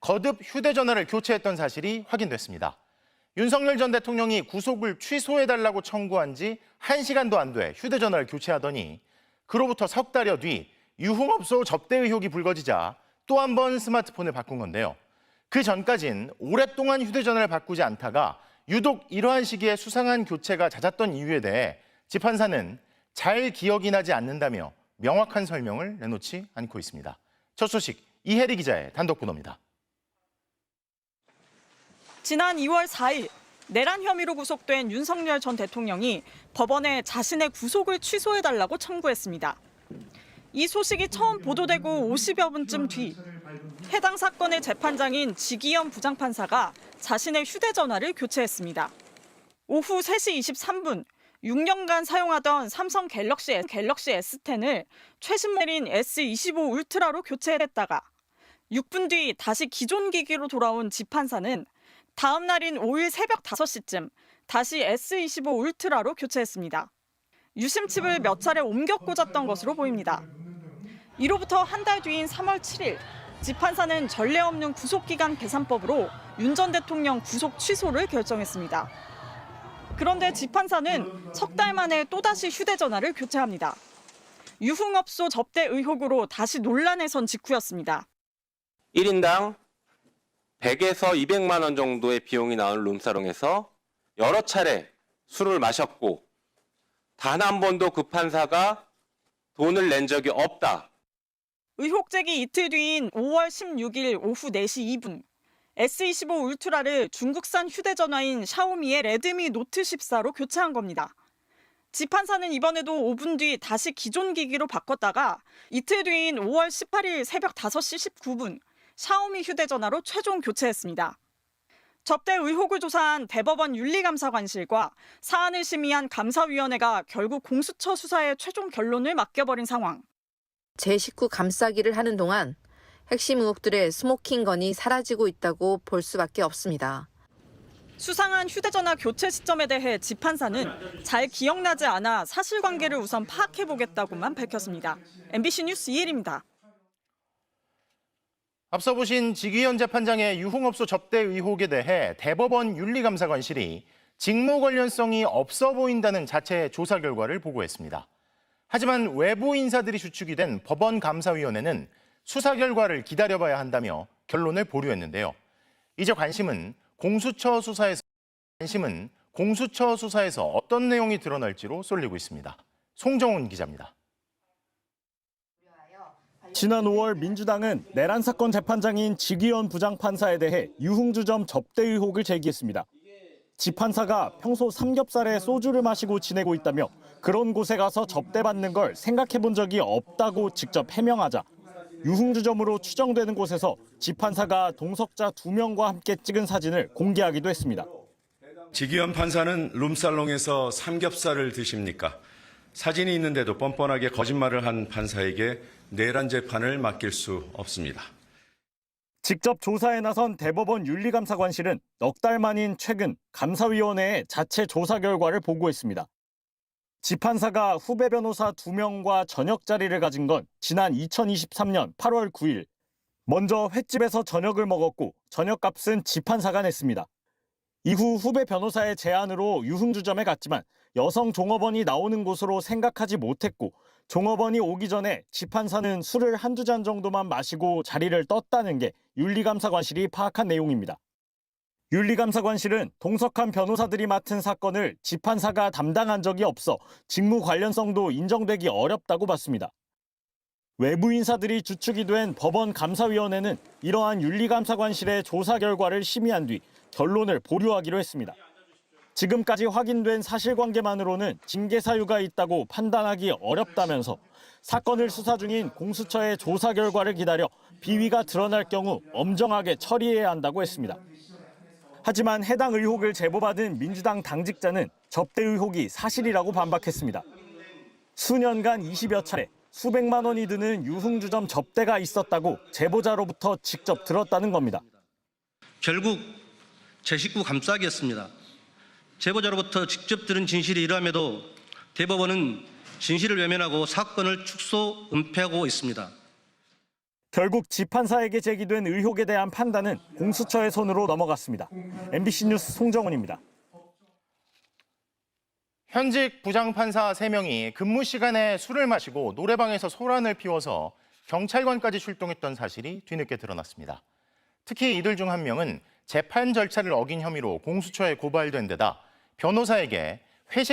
거듭 휴대전화를 교체했던 사실이 확인됐습니다. 윤석열 전 대통령이 구속을 취소해달라고 청구한 지 1시간도 안 돼 휴대전화를 교체하더니 그로부터 석 달여 뒤 유흥업소 접대 의혹이 불거지자 또 한 번 스마트폰을 바꾼 건데요. 그 전까진 오랫동안 휴대전화를 바꾸지 않다가 유독 이러한 시기에 수상한 교체가 잦았던 이유에 대해 재판사는 잘 기억이 나지 않는다며 명확한 설명을 내놓지 않고 있습니다. 첫 소식 이혜리 기자의 단독 보도입니다. 지난 2월 4일 내란 혐의로 구속된 윤석열 전 대통령이 법원에 자신의 구속을 취소해달라고 청구했습니다. 이 소식이 처음 보도되고 50여 분쯤 뒤 해당 사건의 재판장인 지기현 부장판사가 자신의 휴대전화를 교체했습니다. 오후 3시 23분 6년간 사용하던 삼성 갤럭시 S10을 최신 모델인 S25 울트라로 교체했다가 6분 뒤 다시 기존 기기로 돌아온 재판사는 다음 날인 5일 새벽 5시쯤 다시 S25 울트라로 교체했습니다. 유심칩을 몇 차례 옮겨 꽂았던 것으로 보입니다. 이로부터 한 달 뒤인 3월 7일 재판사는 전례 없는 구속기간 계산법으로 윤 전 대통령 구속 취소를 결정했습니다. 그런데 재판사는 석 달 만에 또다시 휴대전화를 교체합니다. 유흥업소 접대 의혹으로 다시 논란에 선 직후였습니다. 1인당 100에서 200만 원 정도의 비용이 나오는 룸사롱에서 여러 차례 술을 마셨고 단 한 번도 그 판사가 돈을 낸 적이 없다. 의혹 제기 이틀 뒤인 5월 16일 오후 4시 2분 S25 울트라를 중국산 휴대전화인 샤오미의 레드미 노트 14로 교체한 겁니다. 재판사는 이번에도 5분 뒤 다시 기존 기기로 바꿨다가 이틀 뒤인 5월 18일 새벽 5시 19분 샤오미 휴대전화로 최종 교체했습니다. 접대 의혹을 조사한 대법원 윤리감사관실과 사안을 심의한 감사위원회가 결국 공수처 수사에 최종 결론을 맡겨버린 상황. 제 식구 감싸기를 하는 동안 핵심 의혹들의 스모킹건이 사라지고 있다고 볼 수밖에 없습니다. 수상한 휴대전화 교체 시점에 대해 재판사는 잘 기억나지 않아 사실관계를 우선 파악해보겠다고만 밝혔습니다. MBC 뉴스 이혜리입니다. 앞서 보신 지기현 재판장의 유흥업소 접대 의혹에 대해 대법원 윤리감사관실이 직무 관련성이 없어 보인다는 자체 조사 결과를 보고했습니다. 하지만 외부 인사들이 주축이 된 법원감사위원회는 수사 결과를 기다려봐야 한다며 결론을 보류했는데요. 이제 관심은 공수처 수사에서 어떤 내용이 드러날지로 쏠리고 있습니다. 송정훈 기자입니다. 지난 5월 민주당은 내란 사건 재판장인 지기현 부장판사에 대해 유흥주점 접대 의혹을 제기했습니다. 지판사가 평소 삼겹살에 소주를 마시고 지내고 있다며 그런 곳에 가서 접대받는 걸 생각해 본 적이 없다고 직접 해명하자 유흥주점으로 추정되는 곳에서 지판사가 동석자 2명과 함께 찍은 사진을 공개하기도 했습니다. 지기현 판사는 룸살롱에서 삼겹살을 드십니까? 사진이 있는데도 뻔뻔하게 거짓말을 한 판사에게 내란 재판을 맡길 수 없습니다. 직접 조사에 나선 대법원 윤리감사관실은 넉 달 만인 최근 감사위원회에 자체 조사 결과를 보고했습니다. 지판사가 후배 변호사 2명과 저녁 자리를 가진 건 지난 2023년 8월 9일. 먼저 횟집에서 저녁을 먹었고 저녁값은 지판사가 냈습니다. 이후 후배 변호사의 제안으로 유흥주점에 갔지만 여성 종업원이 나오는 곳으로 생각하지 못했고 종업원이 오기 전에 지판사는 술을 한두 잔 정도만 마시고 자리를 떴다는 게 윤리감사관실이 파악한 내용입니다. 윤리감사관실은 동석한 변호사들이 맡은 사건을 지판사가 담당한 적이 없어 직무 관련성도 인정되기 어렵다고 봤습니다. 외부 인사들이 주축이 된 법원감사위원회는 이러한 윤리감사관실의 조사 결과를 심의한 뒤 결론을 보류하기로 했습니다. 지금까지 확인된 사실관계만으로는 징계 사유가 있다고 판단하기 어렵다면서 사건을 수사 중인 공수처의 조사 결과를 기다려 비위가 드러날 경우 엄정하게 처리해야 한다고 했습니다. 하지만 해당 의혹을 제보받은 민주당 당직자는 접대 의혹이 사실이라고 반박했습니다. 수년간 20여 차례 수백만 원이 드는 유흥주점 접대가 있었다고 제보자로부터 직접 들었다는 겁니다. 결국 제 식구 감싸기였습니다. 제보자로부터 직접 들은 진실이 이러함에도 대법원은 진실을 외면하고 사건을 축소, 은폐하고 있습니다. 결국 지판사에게 제기된 의혹에 대한 판단은 공수처의 손으로 넘어갔습니다. MBC 뉴스 송정훈입니다. 현직 부장판사 3명이 근무 시간에 술을 마시고 노래방에서 소란을 피워서 경찰관까지 출동했던 사실이 뒤늦게 드러났습니다. 특히 이들 중 한 명은 재판 절차를 어긴 혐의로 공수처에 고발된 데다 변호사에게 회식